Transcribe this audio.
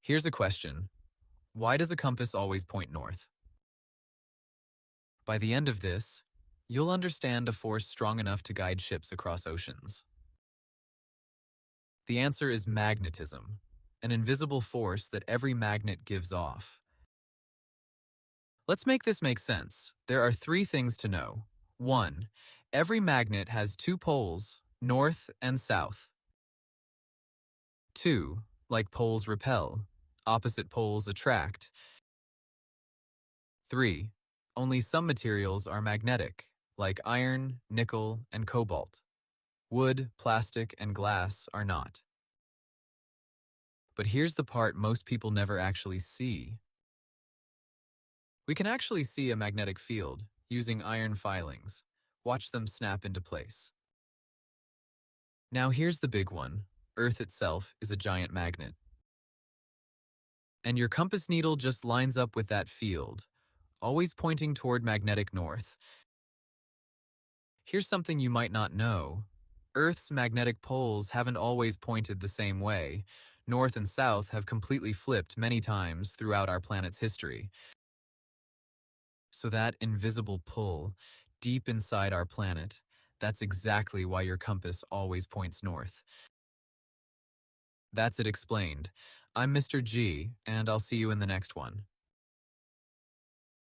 Here's a question. Why does a compass always point north? By the end of this, you'll understand a force strong enough to guide ships across oceans. The answer is magnetism, an invisible force that every magnet gives off. Let's make this make sense. There are three things to know. 1. Every magnet has two poles, north and south. 2. Like poles repel, opposite poles attract. 3. Only some materials are magnetic, like iron, nickel, and cobalt. Wood, plastic, and glass are not. But here's the part most people never actually see. We can actually see a magnetic field using iron filings. Watch them snap into place. Now here's the big one. Earth itself is a giant magnet. And your compass needle just lines up with that field, always pointing toward magnetic north. Here's something you might not know. Earth's magnetic poles haven't always pointed the same way. North and south have completely flipped many times throughout our planet's history. So that invisible pull, deep inside our planet, that's exactly why your compass always points north. That's it explained. I'm Mr. G, and I'll see you in the next one.